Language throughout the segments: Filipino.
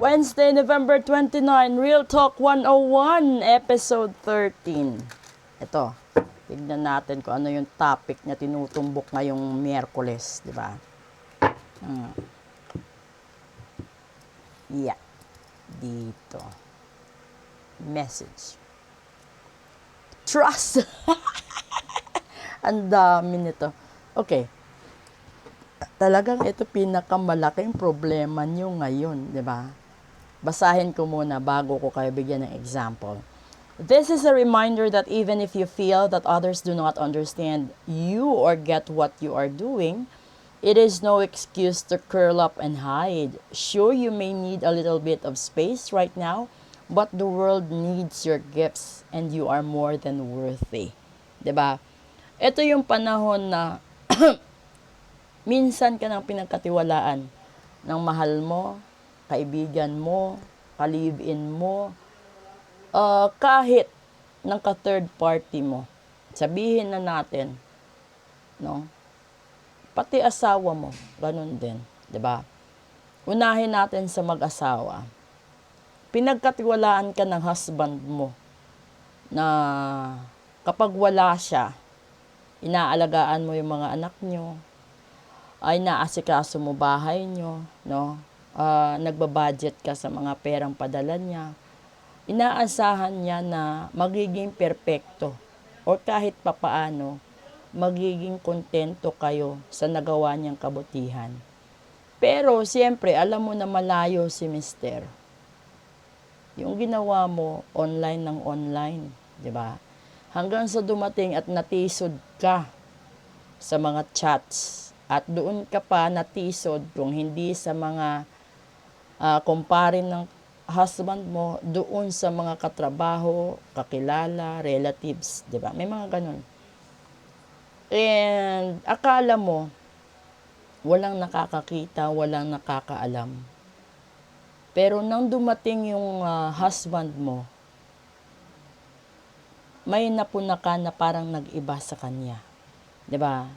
Wednesday, November 29, Real Talk 101, Episode 13. Ito, tignan natin kung ano yung topic na tinutumbok ngayong Miyerkules, di ba? Yeah, dito. Message. Trust. Ang dami nito. Okay. Talagang ito pinakamalaking problema nyo ngayon, di ba? Basahin ko muna bago ko kayo bigyan ng example. This is a reminder that even if you feel that others do not understand you or get what you are doing, it is no excuse to curl up and hide. Sure, you may need a little bit of space right now, but the world needs your gifts and you are more than worthy. Diba? Ito yung panahon na minsan ka nang pinagkatiwalaan ng mahal mo, kaibigan mo, ka-live-in mo, kahit ng ka-third party mo. Sabihin na natin, no? Pati asawa mo, ganun din, 'di ba? Unahin natin sa mag-asawa. Pinagkatiwalaan ka ng husband mo na kapag wala siya, inaalagaan mo yung mga anak nyo, ay naasikaso mo bahay nyo, no? Nagbabudget ka sa mga perang padala niya, inaasahan niya na magiging perpekto o kahit papaano, magiging kontento kayo sa nagawa niyang kabutihan. Pero siyempre, alam mo na malayo si Mister. Yung ginawa mo, online ng online, di ba? Hanggang sa dumating at natisod ka sa mga chats at doon ka pa natisod kung hindi sa mga kumparin ng husband mo doon sa mga katrabaho, kakilala, relatives, di ba? May mga ganun. And akala mo, walang nakakakita, walang nakakaalam. Pero nang dumating yung husband mo, may napuna ka na parang nag-iba sa kanya. Di ba?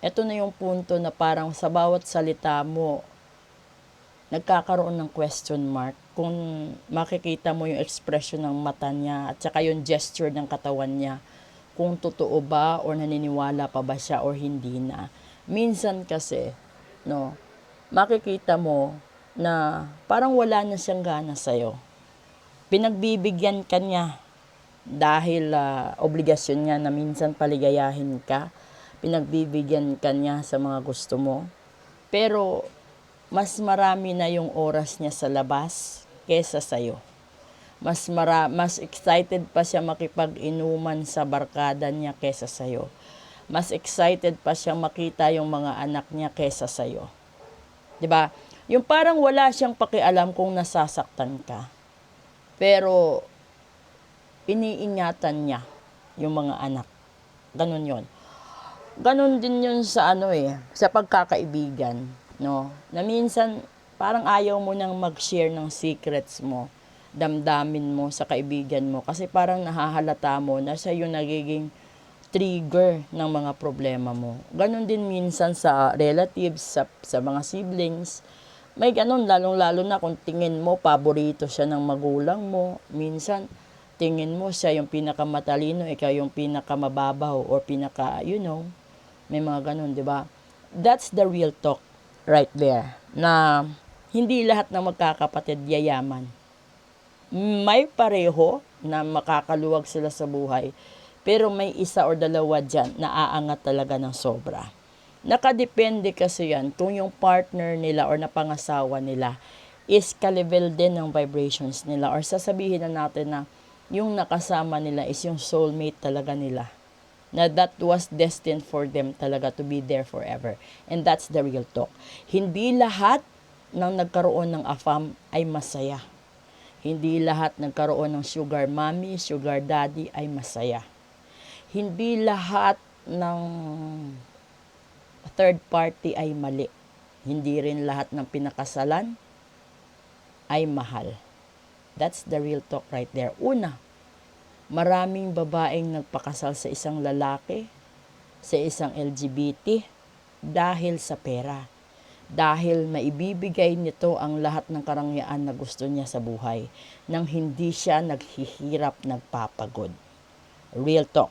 Ito na yung punto na parang sa bawat salita mo, nagkakaroon ng question mark kung makikita mo yung expression ng mata niya at saka yung gesture ng katawan niya, kung totoo ba or naniniwala pa ba siya or hindi na. Minsan kasi, no, makikita mo na parang wala na siyang gana sa'yo. Pinagbibigyan ka niya dahil obligasyon niya na minsan paligayahin ka. Pinagbibigyan ka niya sa mga gusto mo. Pero mas marami na yung oras niya sa labas kesa sa'yo. Mas excited pa siya makipag-inuman sa barkada niya kesa sa'yo. Mas excited pa siya makita yung mga anak niya kesa sa'yo. 'Di ba? Yung parang wala siyang pakialam kung nasasaktan ka. Pero iniingatan niya yung mga anak. Ganun 'yon. Ganun din 'yun sa sa pagkakaibigan, no? Na minsan parang ayaw mo nang mag-share ng secrets mo, damdamin mo sa kaibigan mo kasi parang nahahalata mo na siya yung nagiging trigger ng mga problema mo. Ganon din minsan sa relatives, sa mga siblings. May ganon, lalong-lalo na kung tingin mo, paborito siya ng magulang mo. Minsan, tingin mo siya yung pinakamatalino, ikaw yung pinakamababaw or may mga ganon, di ba? That's the real talk right there. Na hindi lahat ng magkakapatid yayaman. May pareho na makakaluwag sila sa buhay. Pero may isa or dalawa dyan na aangat talaga ng sobra. Nakadepende kasi yan kung yung partner nila or napangasawa nila is ka-level din ng vibrations nila. Or sasabihin na natin na yung nakasama nila is yung soulmate talaga nila. Na that was destined for them talaga to be there forever. And that's the real talk. Hindi lahat ng nagkaroon ng AFAM ay masaya. Hindi lahat nagkaroon ng sugar mommy, sugar daddy ay masaya. Hindi lahat ng third party ay mali. Hindi rin lahat ng pinakasalan ay mahal. That's the real talk right there. Una, maraming babaeng nagpakasal sa isang lalaki, sa isang LGBT, dahil sa pera. dahil maibibigay nito ang lahat ng karangyaan na gusto niya sa buhay nang hindi siya naghihirap, nagpapagod. Real talk.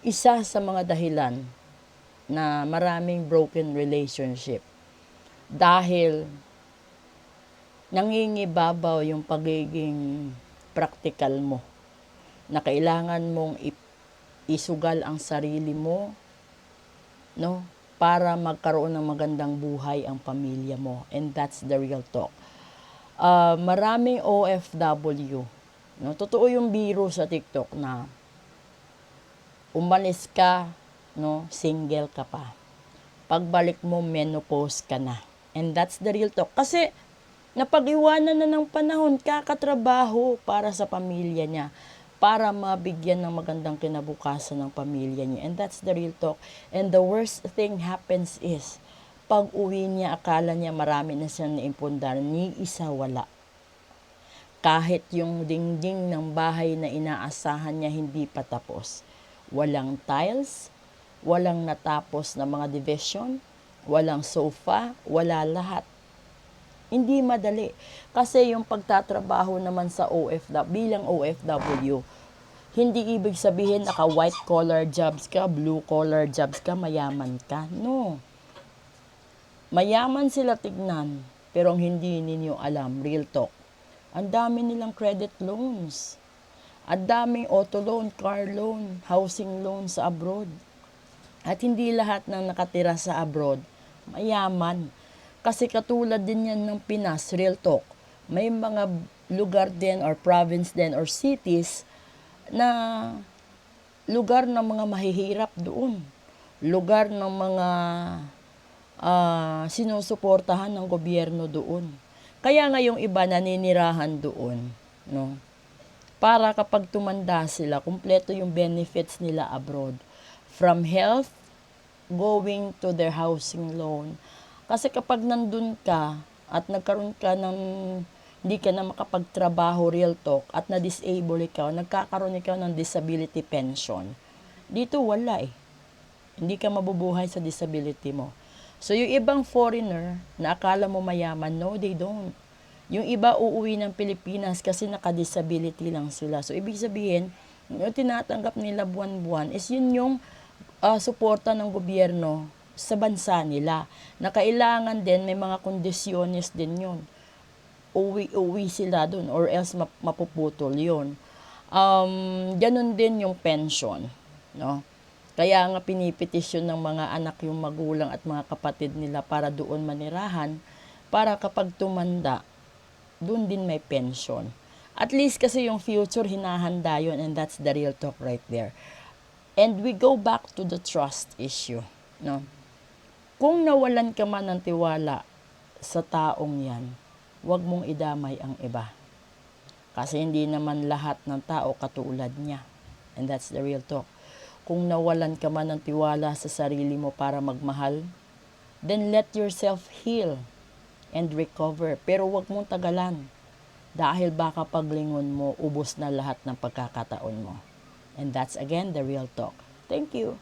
Isa sa mga dahilan na maraming broken relationship dahil nangingibabaw yung pagiging practical mo na kailangan mong isugal ang sarili mo, no, para magkaroon ng magandang buhay ang pamilya mo, and that's the real talk. Maraming OFW, no, totoo yung biro sa TikTok na umalis ka, no, single ka pa, pagbalik mo menopause ka na, and that's the real talk. Kasi napag-iwanan na ng panahon, kakatrabaho para sa pamilya niya, para mabigyan ng magandang kinabukasan ng pamilya niya. And that's the real talk. And the worst thing happens is, pag uwi niya, akala niya marami na siyang naimpundar, ni isa wala. Kahit yung dingding ng bahay na inaasahan niya hindi pa tapos. Walang tiles, walang natapos na mga division, walang sofa, wala lahat. Hindi madali. Kasi yung pagtatrabaho naman sa bilang OFW, hindi ibig sabihin naka white collar jobs ka, blue collar jobs ka, mayaman ka. No. Mayaman sila tignan, pero ang hindi ninyo alam, real talk, ang dami nilang credit loans. Ang daming auto loan, car loan, housing loan sa abroad. At hindi lahat ng nakatira sa abroad, mayaman. Kasi katulad din yan ng Pinas, real talk. May mga lugar din or province din or cities na lugar ng mga mahihirap doon. Lugar ng mga sinusuportahan ng gobyerno doon. Kaya nga yung iba naninirahan doon, no? Para kapag tumanda sila, kumpleto yung benefits nila abroad. From health, going to their housing loan. Kasi kapag nandun ka at nagkaroon ka ng hindi ka na makapagtrabaho, real talk, at na-disable ikaw, nagkakaroon ikaw ng disability pension. Dito wala eh. Hindi ka mabubuhay sa disability mo. So yung ibang foreigner na akala mo mayaman, no, they don't. Yung iba uuwi ng Pilipinas kasi naka-disability lang sila. So ibig sabihin, yung tinatanggap nila buwan-buwan is yun yung suporta ng gobyerno sa bansa nila, na kailangan din may mga kondisyones din yun. Uwi sila dun or else mapuputol yun. Ganun din yung pension, no? Kaya nga pinipetisyon ng mga anak yung magulang at mga kapatid nila para doon manirahan, para kapag tumanda, doon din may pension. At least kasi yung future hinahanda yun, and that's the real talk right there. And we go back to the trust issue, no? Kung nawalan ka man ng tiwala sa taong yan, huwag mong idamay ang iba. Kasi hindi naman lahat ng tao katulad niya. And that's the real talk. Kung nawalan ka man ng tiwala sa sarili mo para magmahal, then let yourself heal and recover. Pero huwag mong tagalan. Dahil baka paglingon mo, ubos na lahat ng pagkakataon mo. And that's again the real talk. Thank you.